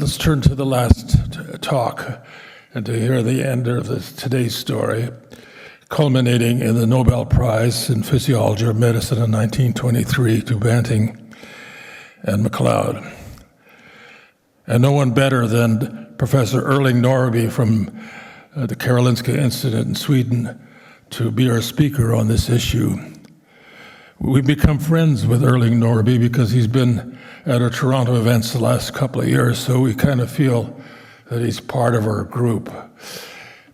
let's turn to the last talk and to hear the end of today's story, culminating in the Nobel Prize in Physiology or Medicine in 1923 to Banting and MacLeod. And no one better than Professor Erling Norrby from the Karolinska Institute in Sweden to be our speaker on this issue. We've become friends with Erling Norrby because he's been at our Toronto events the last couple of years, so we kind of feel that he's part of our group.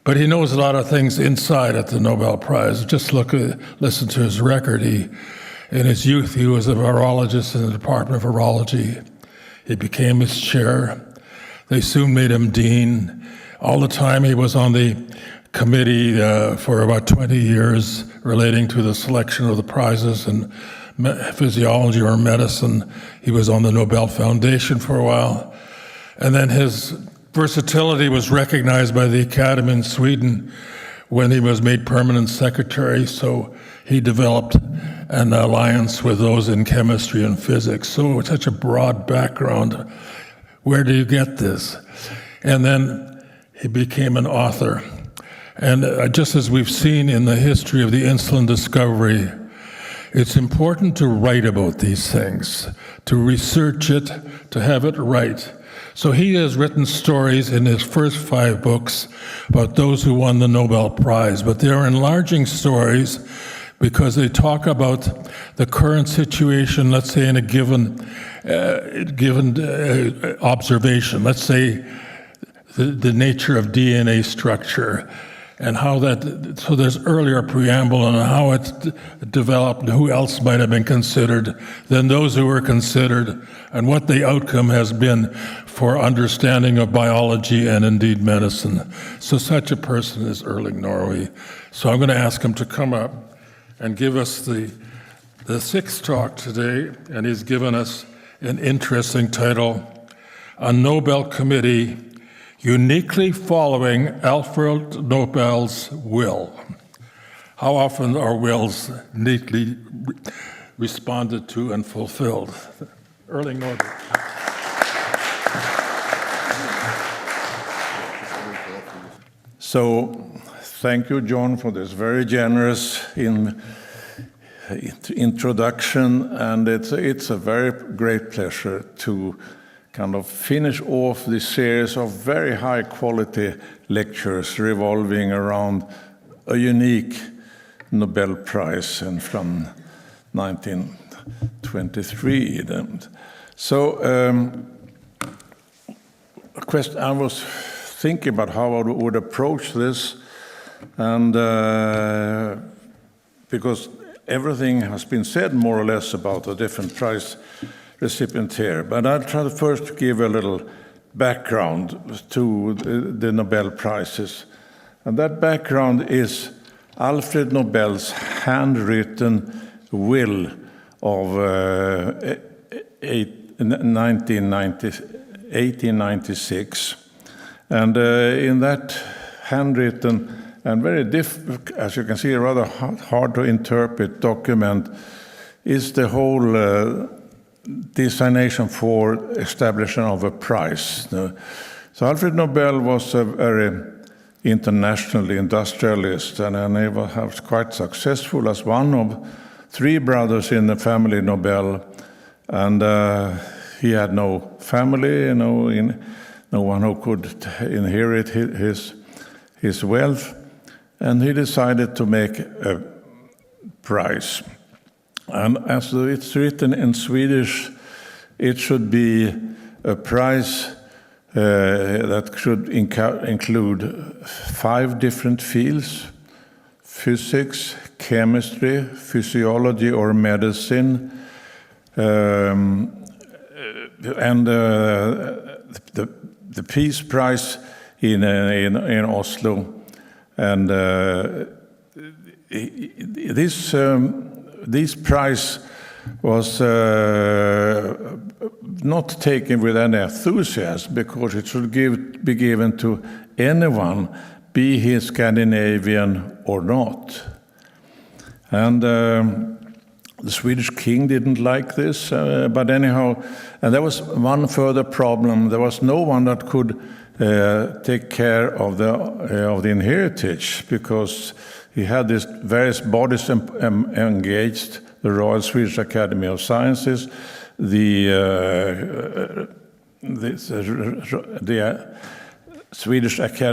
But he knows a lot of things inside at the Nobel Prize. Just listen to his record. In his youth, he was a virologist in the Department of Virology. He became its chair. They soon made him dean. All the time he was on the committee for about 20 years relating to the selection of the prizes in physiology or medicine. He was on the Nobel Foundation for a while. And then his versatility was recognized by the Academy in Sweden when he was made permanent secretary, so he developed an alliance with those in chemistry and physics. So it's such a broad background. Where do you get this? And then he became an author. And just as we've seen in the history of the insulin discovery, it's important to write about these things, to research it, to have it right. So he has written stories in his first 5 books about those who won the Nobel Prize, but they're enlarging stories because they talk about the current situation, let's say in a given observation, let's say the nature of DNA structure, and how that, so there's earlier preamble on how it developed, and who else might have been considered than those who were considered, and what the outcome has been for understanding of biology and indeed medicine. So such a person is Erling Norrby. So I'm going to ask him to come up and give us the 6th talk today, and he's given us an interesting title, A Nobel Committee Uniquely Following Alfred Nobel's Will. How often are wills neatly responded to and fulfilled? Erling Norrby. So, thank you, John, for this very generous introduction, and it's a very great pleasure to kind of finish off this series of very high-quality lectures revolving around a unique Nobel Prize and from 1923. So, I was thinking about how I would approach this, and because everything has been said more or less about the different prize recipient here, but I'll try to first give a little background to the Nobel Prizes. And that background is Alfred Nobel's handwritten will of 1896. And in that handwritten and very as you can see, rather hard to interpret document is the whole designation for establishment of a prize. So Alfred Nobel was a very international industrialist, and he was quite successful as one of 3 brothers in the family Nobel, and he had no family, no one who could inherit his wealth, and he decided to make a prize. And as it's written in Swedish, it should be a prize that should include 5 different fields: physics, chemistry, physiology or medicine, and the Peace Prize in Oslo. And this prize was not taken with any enthusiasm, because it should be given to anyone, be he Scandinavian or not. And The Swedish king didn't like this, but anyhow, and there was one further problem. There was no one that could take care of the inheritance, because he had these various bodies engaged: the Royal Swedish Academy of Sciences, the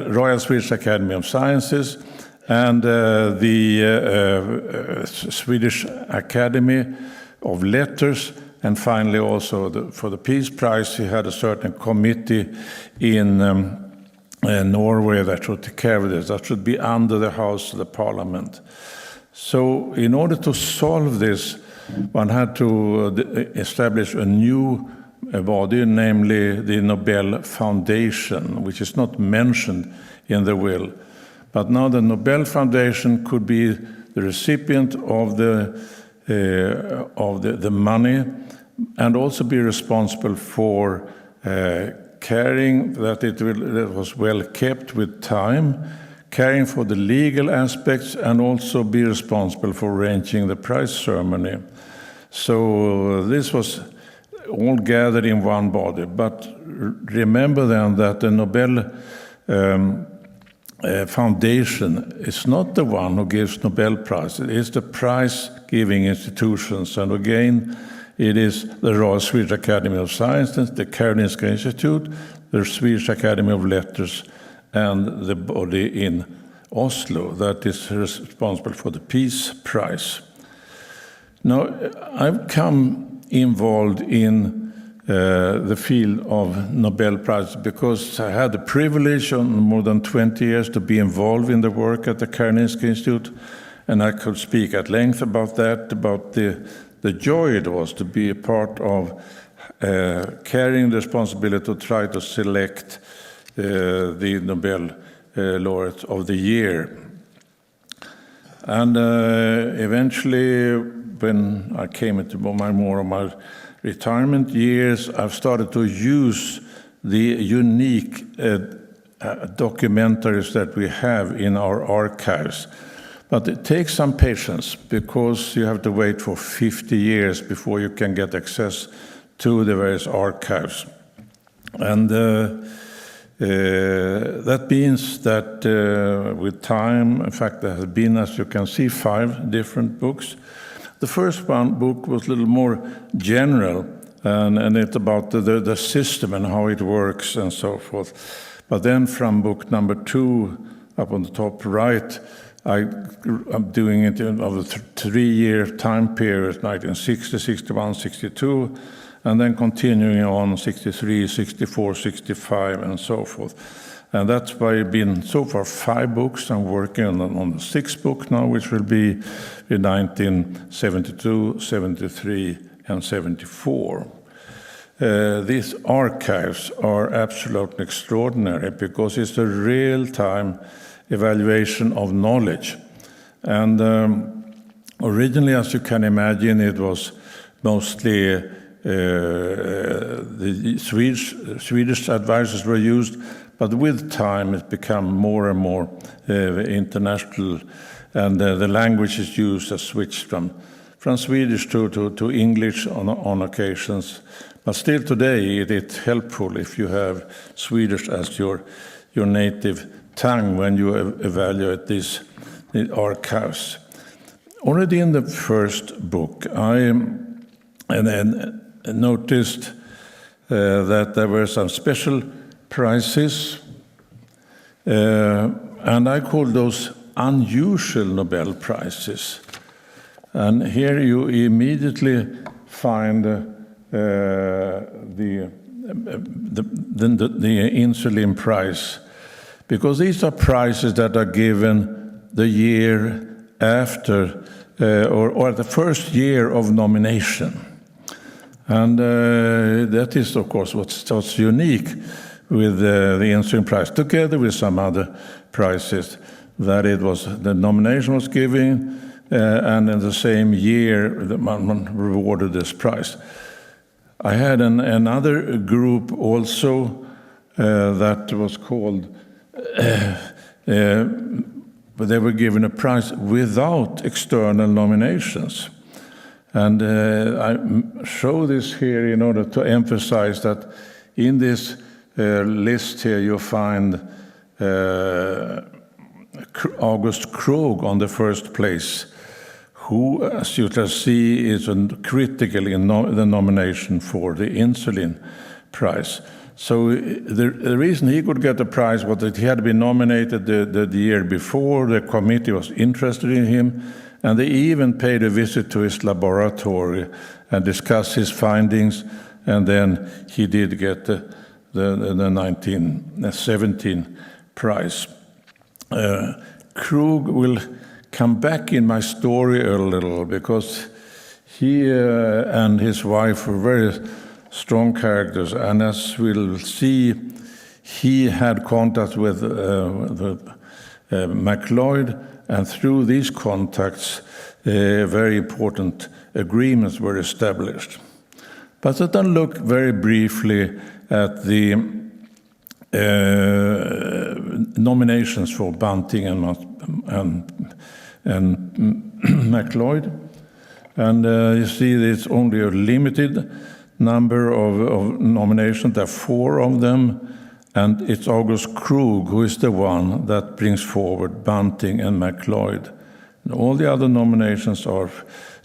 Royal Swedish Academy of Sciences, and the Swedish Academy of Letters, and finally also for the Peace Prize he had a certain committee in Norway that should take care of this, that should be under the House of the Parliament. So in order to solve this, one had to establish a new body, namely the Nobel Foundation, which is not mentioned in the will. But now the Nobel Foundation could be the recipient of the money, and also be responsible for caring that it was well kept with time, caring for the legal aspects, and also be responsible for arranging the prize ceremony. So this was all gathered in one body. But remember then that the Nobel Foundation is not the one who gives Nobel Prize. It is the prize-giving institutions. And again, it is the Royal Swedish Academy of Sciences, the Karolinska Institute, the Swedish Academy of Letters, and the body in Oslo that is responsible for the Peace Prize. Now, I've come involved in the field of Nobel Prize because I had the privilege on more than 20 years to be involved in the work at the Karolinska Institute, and I could speak at length about that, about the joy it was to be a part of carrying the responsibility to try to select the Nobel laureate of the year. And eventually, when I came into more of my retirement years, I've started to use the unique documentaries that we have in our archives. But it takes some patience, because you have to wait for 50 years before you can get access to the various archives. And that means that with time, in fact, there has been, as you can see, 5 different books. The first book was a little more general, and it's about the system and how it works and so forth. But then from book number 2, up on the top right, I'm doing it over a 3-year time period, 1960, 61, 62, and then continuing on 63, 64, 65, and so forth. And that's why it's been so far 5 books. I'm working on the 6th book now, which will be in 1972, 73, and 74. These archives are absolutely extraordinary because it's a real-time evaluation of knowledge. And originally, as you can imagine, it was mostly the Swedish advisors were used, but with time it became more and more international, and the languages used has switched from Swedish to English on occasions. But still today it's helpful if you have Swedish as your native tongue when you evaluate these archives. Already in the first book, I noticed that there were some special prizes, and I call those unusual Nobel Prizes. And here you immediately find the Insulin Prize, because these are prizes that are given the year after or the first year of nomination. And that is, of course, what's unique with the Insulin Prize, together with some other prizes, that it was the nomination was given, and in the same year the man rewarded this prize. I had another group also that was called, but they were given a prize without external nominations. And I show this here in order to emphasize that in this list here you find August Krogh on the first place, who, as you can see, is critical in the nomination for the insulin prize. So the reason he could get the prize was that he had been nominated the year before. The committee was interested in him, and they even paid a visit to his laboratory and discussed his findings, and then he did get the 1917 prize. Krogh will come back in my story a little, because he and his wife were very strong characters, and as we'll see, he had contact with MacLeod, and through these contacts, very important agreements were established. But let us look very briefly at the nominations for Banting and MacLeod. And you see there's only a limited number of nominations. There are 4 of them, and it's August Krogh who is the one that brings forward Banting and MacLeod. And all the other nominations are,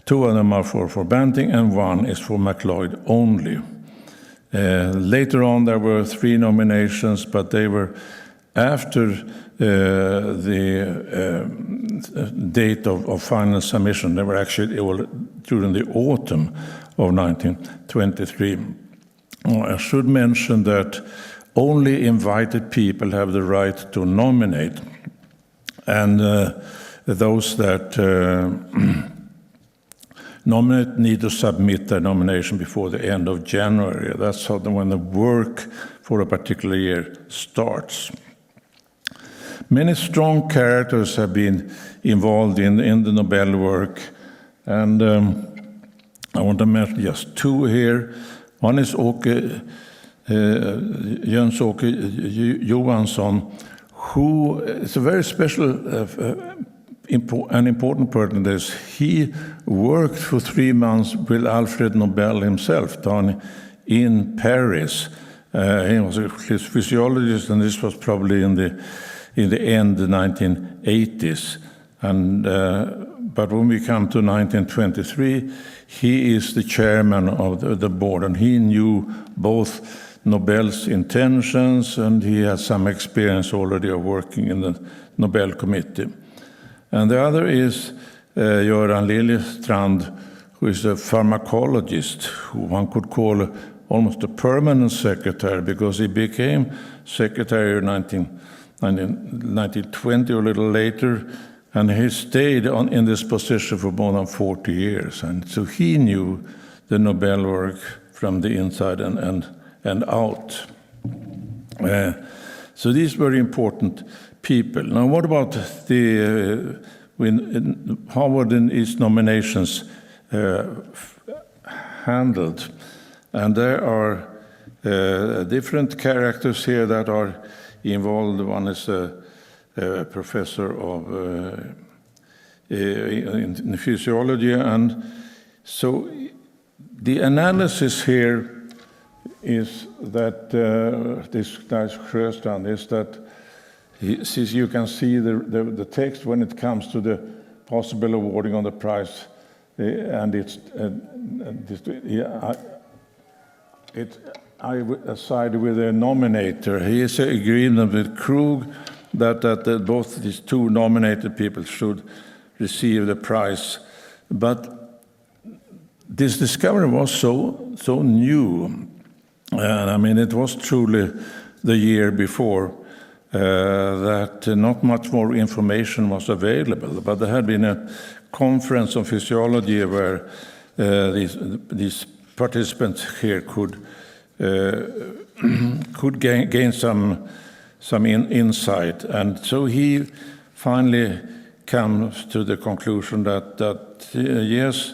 2 of them are for Banting and 1 is for MacLeod only. Later on there were 3 nominations, but they were after the date of final submission. They were actually during the autumn of 1923. I should mention that only invited people have the right to nominate, and those that nominate need to submit their nomination before the end of January. That's when the work for a particular year starts. Many strong characters have been involved in the Nobel work, and I want to mention just 2 here. One is Jöns-Åke Johansson, who is a very special an important person in this. He worked for 3 months with Alfred Nobel himself down in Paris. He was a physiologist, and this was probably in the end of the 1980s. And but when we come to 1923, he is the chairman of the board, and he knew both Nobel's intentions, and he had some experience already of working in the Nobel Committee. And the other is Göran Liljestrand, who is a pharmacologist, who one could call almost a permanent secretary, because he became secretary in 1920 or a little later, and he stayed in this position for more than 40 years. And so he knew the Nobel work from the inside and out. So these were important people. Now, what about how were these nominations handled? And there are different characters here that are involved. One is a professor in physiology, and so the analysis here is that this guy's Sjöstrand is that since you can see the text when it comes to the possible awarding on the prize, and I side with the nominator. He is in agreement with Krogh that both these 2 nominated people should receive the prize. But this discovery was so new, and I mean it was truly the year before, that not much more information was available. But there had been a conference on physiology where these participants here could gain some insight, and so he finally comes to the conclusion that yes,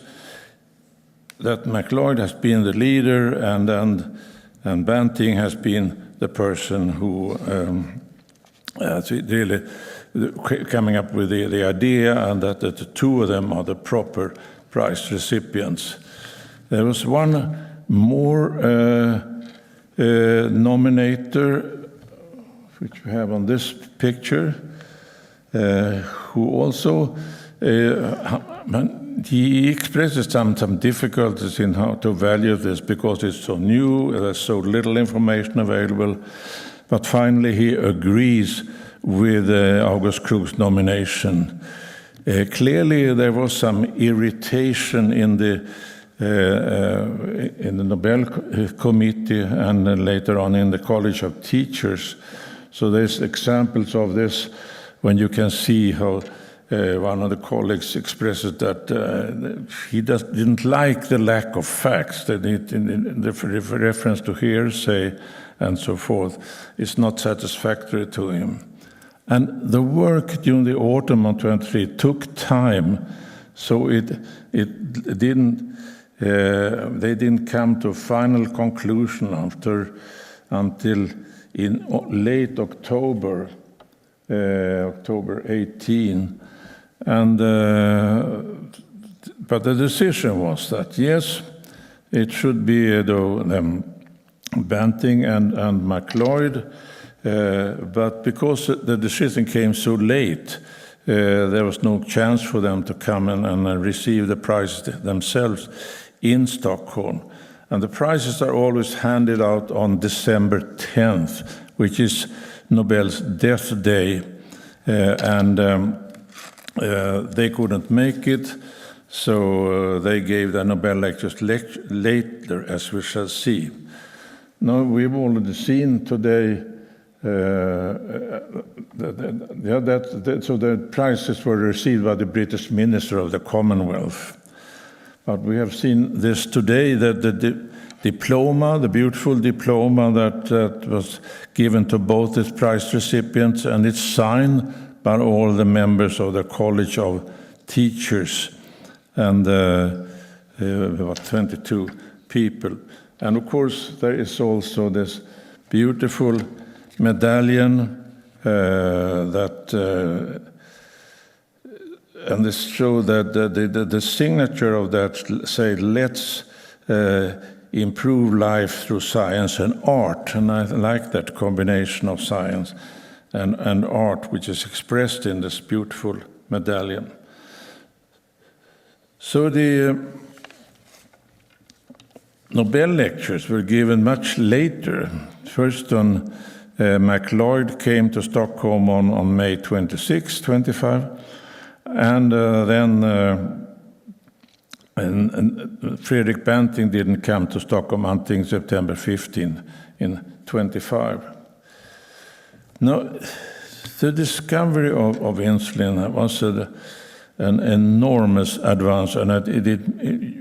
that MacLeod has been the leader, and Banting has been the person who really coming up with the idea, and that the 2 of them are the proper Prize recipients. There was one more nominator, which we have on this picture, who also he expresses some difficulties in how to value this because it's so new, there's so little information available. But finally, he agrees with August Krug's nomination. Clearly, there was some irritation in the Nobel Committee and later on in the College of Teachers. So there's examples of this when you can see how one of the colleagues expresses that he didn't like the lack of facts, that in the reference to hearsay and so forth is not satisfactory to him. And the work during the autumn of 23 took time, so they didn't come to a final conclusion until in late October, October 18. And but the decision was that yes, it should be Banting and MacLeod, but because the decision came so late, there was no chance for them to come and receive the prize themselves in Stockholm. And the prizes are always handed out on December 10th, which is Nobel's death day, and they couldn't make it, so they gave the Nobel lectures later, as we shall see. Now, we've already seen today so the prizes were received by the British Minister of the Commonwealth. But we have seen this today, that the diploma, the beautiful diploma that was given to both these prize recipients, and it's signed by all the members of the College of Teachers, and about 22 people. And of course, there is also this beautiful medallion and this show that the signature of that say, let's improve life through science and art. And I like that combination of science and art, which is expressed in this beautiful medallion. So the Nobel lectures were given much later. First on MacLeod came to Stockholm on May 26, 25, and then Fredrik Banting didn't come to Stockholm until September 15 in 25. Now, the discovery of insulin was an enormous advance, and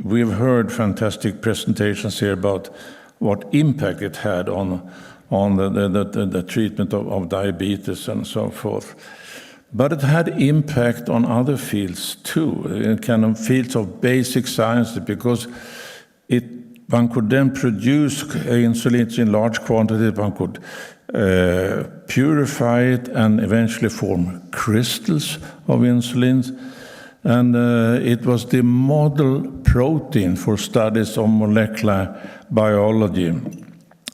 we've heard fantastic presentations here about what impact it had on the treatment of diabetes and so forth. But it had impact on other fields too, in kind of fields of basic science, because one could then produce insulin in large quantities, one could purify it and eventually form crystals of insulin. And it was the model protein for studies of molecular biology,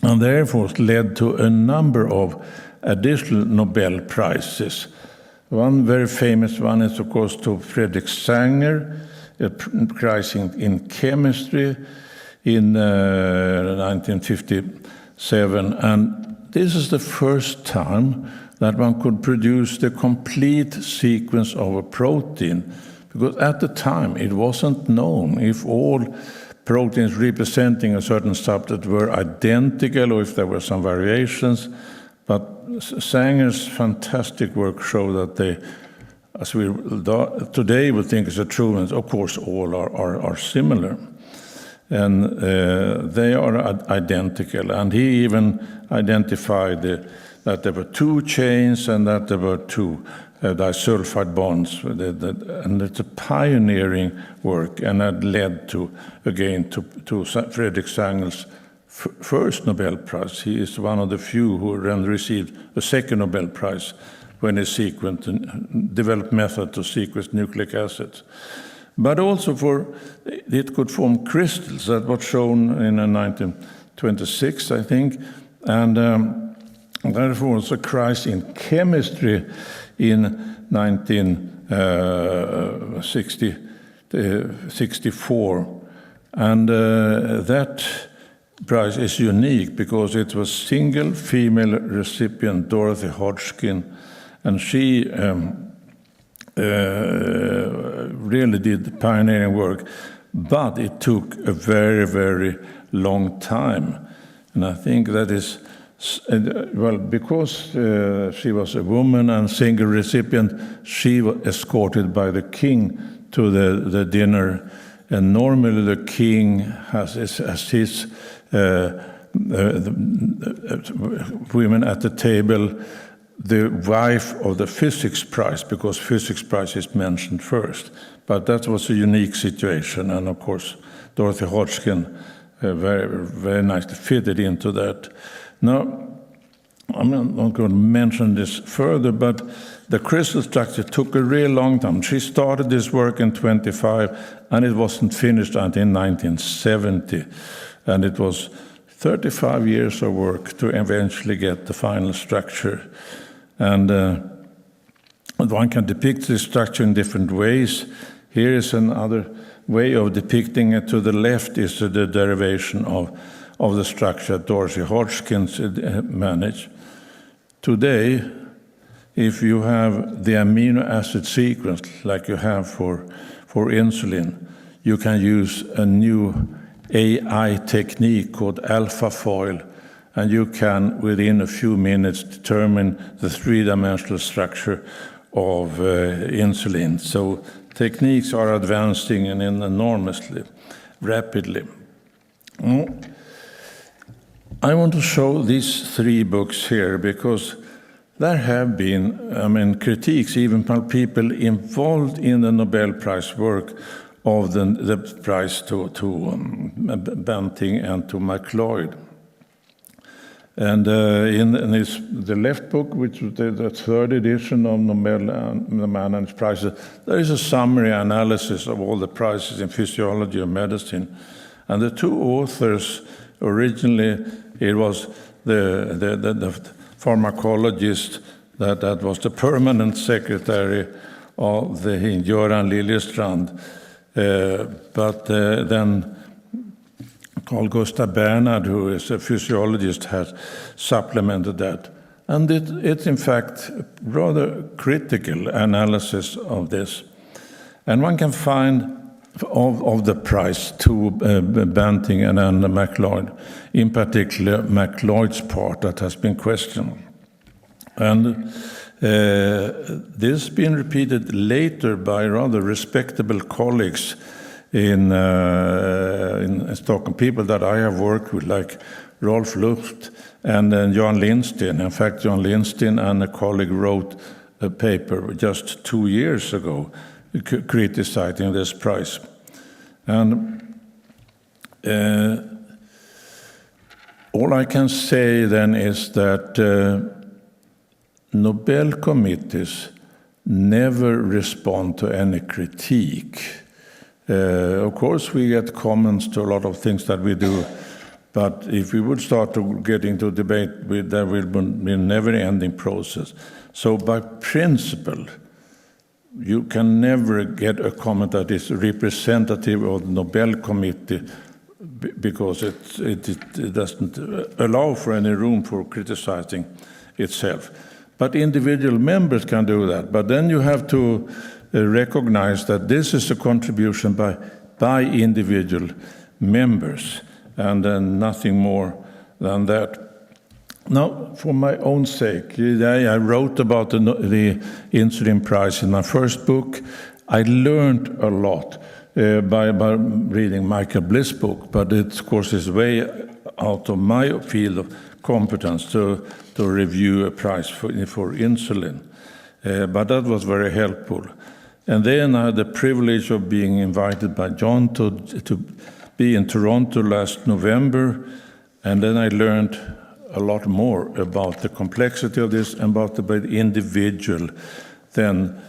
and therefore led to a number of additional Nobel Prizes. One very famous one is, of course, to Frederick Sanger, a prize in chemistry in 1957. And this is the first time that one could produce the complete sequence of a protein, because at the time it wasn't known if all proteins representing a certain substance were identical or if there were some variations. But Sanger's fantastic work showed that they, as we today would think is a true, and of course all are similar. And they are identical. And he even identified that there were two chains and that there were two disulfide bonds. And it's a pioneering work, and that led to Frederick Sanger's first Nobel Prize. He is one of the few who then received a second Nobel Prize when he developed method to sequence nucleic acids. but also it could form crystals. That was shown in 1926, I think, and therefore was a crisis in chemistry in 1964, and that prize is unique because it was single female recipient, Dorothy Hodgkin, and she really did pioneering work, but it took a very, very long time. And I think that is, well, because she was a woman and single recipient, she was escorted by the king to the dinner. And normally the king has his women at the table, the wife of the physics prize, because physics prize is mentioned first. But that was a unique situation, and of course Dorothy Hodgkin very, very nicely fitted into that. Now, I'm not going to mention this further, but the crystal structure took a real long time. She started this work in 25, and it wasn't finished until 1970. And it was 35 years of work to eventually get the final structure. And one can depict this structure in different ways. Here is another way of depicting it. To the left is the derivation of the structure Dorothy Hodgkin managed. Today, if you have the amino acid sequence like you have for insulin, you can use a new AI technique called AlphaFoil, and you can, within a few minutes, determine the three-dimensional structure of insulin. So techniques are advancing and enormously, rapidly. I want to show these three books here because there have been, critiques even from people involved in the Nobel Prize work of the prize to Banting and to MacLeod. And in the left book, which was the third edition of Nobel and the Managed Prizes, there is a summary analysis of all the prizes in physiology and medicine. And the two authors, originally, it was the pharmacologist that was the permanent secretary of the Göran Liljestrand, but then Carl Gustav Bernhard, who is a physiologist, has supplemented that. And it's in fact rather critical analysis of this. And one can find of the prize to Banting and MacLeod, in particular MacLeod's part that has been questioned. And this has been repeated later by rather respectable colleagues in Stockholm, people that I have worked with, like Rolf Luft and Jan Lindsten. In fact, Jan Lindsten and a colleague wrote a paper just 2 years ago criticizing this prize. And all I can say then is that Nobel committees never respond to any critique. Of course, we get comments to a lot of things that we do, but if we would start to get into debate, there will be a never-ending process. So by principle, you can never get a comment that is representative of the Nobel Committee because it doesn't allow for any room for criticizing itself. But individual members can do that. But then you have to recognize that this is a contribution by individual members and nothing more than that. Now, for my own sake, I wrote about the insulin prize in my first book. I learned a lot by reading Michael Bliss' book, but it, of course, is way out of my field of competence to review a prize for insulin. But that was very helpful. And then I had the privilege of being invited by John to be in Toronto last November, and then I learned a lot more about the complexity of this and about the individual then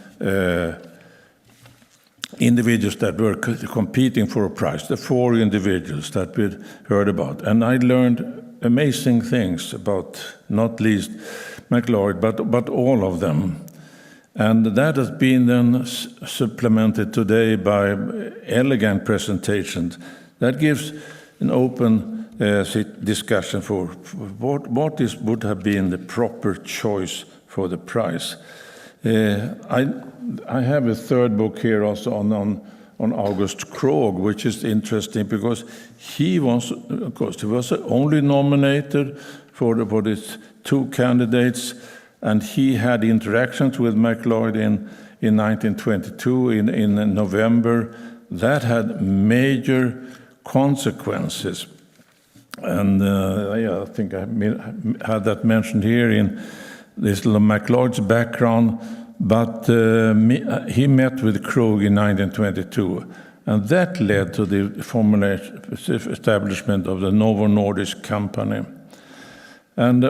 individuals that were competing for a prize, the 4 individuals that we heard about. And I learned amazing things about, not least MacLeod, but all of them. And that has been then supplemented today by elegant presentations that gives an open discussion for what would have been the proper choice for the prize. I have a third book here also on August Krogh, which is interesting because he was only nominated for these 2 candidates, and he had interactions with MacLeod in 1922 in November. That had major consequences. And I think I had that mentioned here in this MacLeod's background, but he met with Krogh in 1922, and that led to the establishment of the Novo Nordisk company. And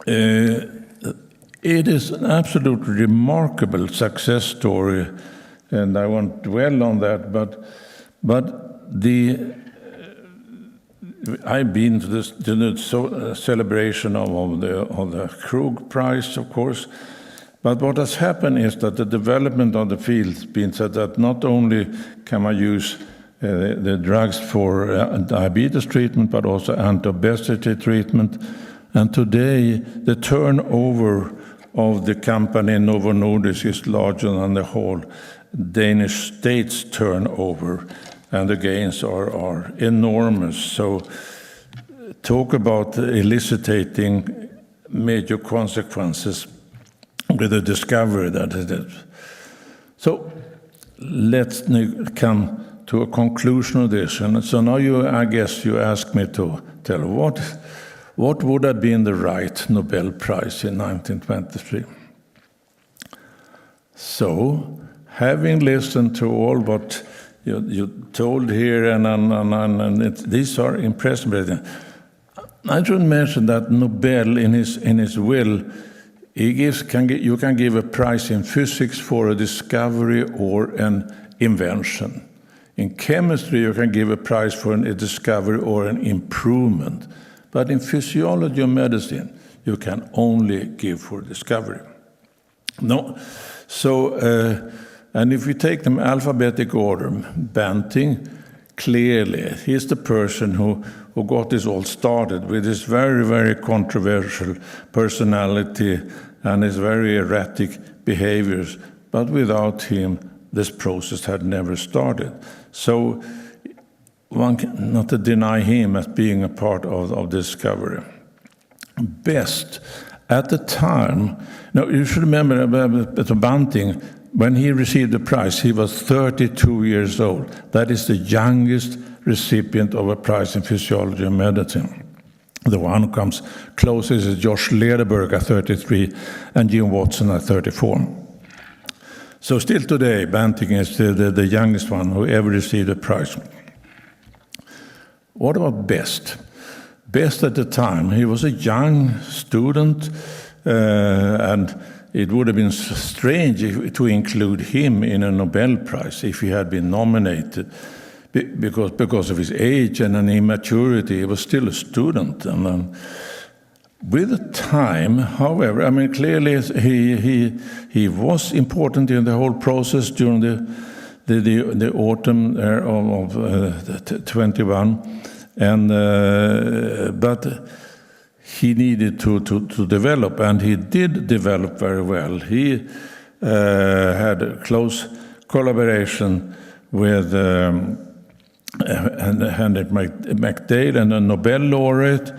it is an absolutely remarkable success story, and I won't dwell on that, but I've been to the celebration of the Krogh Prize, of course. But what has happened is that the development of the field has been said that not only can I use the drugs for diabetes treatment, but also anti-obesity treatment. And today, the turnover of the company Novo Nordisk is larger than the whole Danish state's turnover, and the gains are enormous. So talk about eliciting major consequences with the discovery that it is. So let's come to a conclusion of this. And so now I guess you ask me to tell what would have been the right Nobel Prize in 1923. So, having listened to all what you told here, and these are impressive. I should mention that Nobel, in his will, you can give a prize in physics for a discovery or an invention. In chemistry, you can give a prize for a discovery or an improvement. But in physiology or medicine, you can only give for discovery. No, so and if we take them alphabetic order, Banting, clearly, he's the person who got this all started with his very, very controversial personality and his very erratic behaviors. But without him, this process had never started. So one cannot deny him as being a part of discovery. Best, at the time, now you should remember that Banting, when he received the prize, he was 32 years old. That is the youngest recipient of a prize in physiology and medicine. The one who comes closest is Josh Lederberg at 33 and Jim Watson at 34. So still today, Banting is the youngest one who ever received a prize. What about Best? Best at the time, he was a young student, and it would have been strange to include him in a Nobel Prize if he had been nominated, because of his age and an immaturity. He was still a student, and with time, however, I mean, clearly he was important in the whole process during the autumn of 21, and but he needed to develop, and he did develop very well. He had a close collaboration with Henrik McDale, and a Nobel laureate,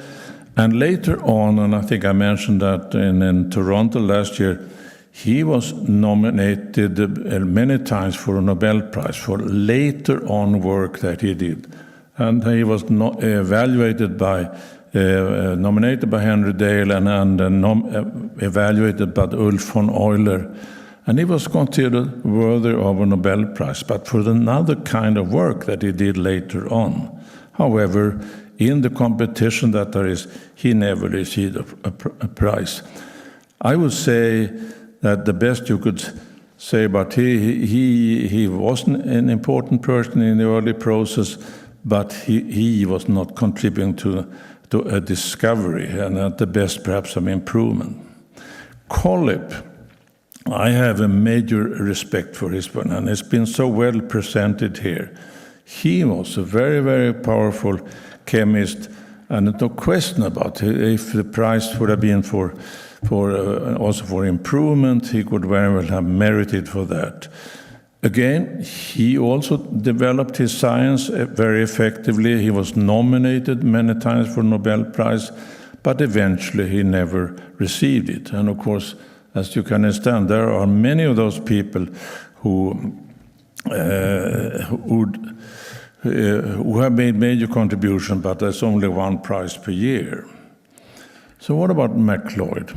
and later on, and I think I mentioned that in Toronto last year, he was nominated many times for a Nobel Prize for later on work that he did. And he was nominated by Henry Dale and evaluated by Ulf von Euler. And he was considered worthy of a Nobel Prize, but for another kind of work that he did later on. However, in the competition that there is, he never received a prize. I would say that the best you could say, but he wasn't an important person in the early process, but he was not contributing to a discovery, and at the best, perhaps some improvement. Collip, I have a major respect for his one, and it's been so well presented here. He was a very, very powerful chemist, and no question about it. If the prize would have been also for improvement, he could very well have merited for that. Again, he also developed his science very effectively. He was nominated many times for Nobel Prize, but eventually he never received it. And of course, as you can understand, there are many of those people who have made major contribution, but there's only one prize per year. So what about MacLeod?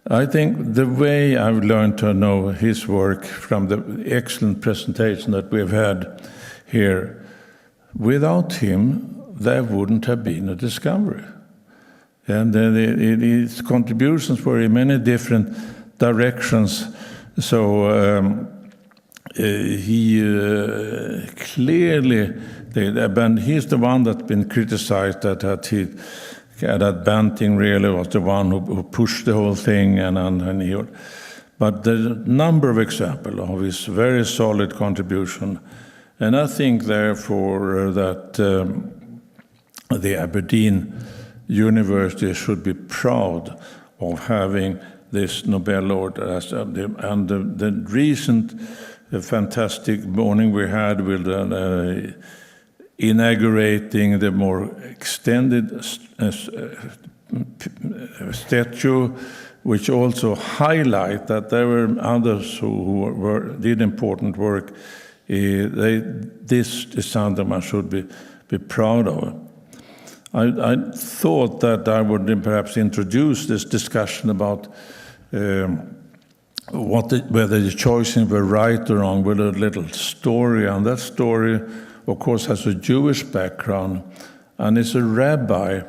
I think the way I've learned to know his work from the excellent presentation that we've had here, without him, there wouldn't have been a discovery. And his contributions were in many different directions. So he clearly did, and he's the one that's been criticized that Banting really was the one who pushed the whole thing, but there's a number of examples of his very solid contribution, and I think therefore that the Aberdeen University should be proud of having this Nobel laureate, and the recent fantastic morning we had with inaugurating the more extended statue, which also highlight that there were others who did important work. This is something I should be proud of. I thought that I would perhaps introduce this discussion about whether the choices were right or wrong with a little story, and that story, of course, has a Jewish background, and it's a rabbi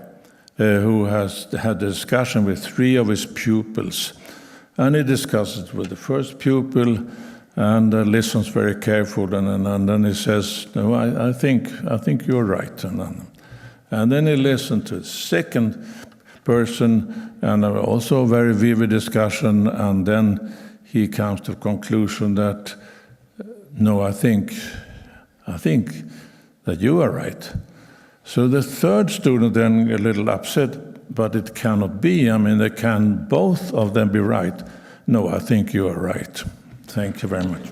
who has had a discussion with 3 of his pupils. And he discusses with the first pupil and listens very carefully, and then he says, "No, I think you're right." And then he listened to the second person, and also a very vivid discussion, and then he comes to the conclusion that, "No, I think that you are right." So the third student then a little upset, but it cannot be. I mean, can both of them be right? "No, I think you are right." Thank you very much.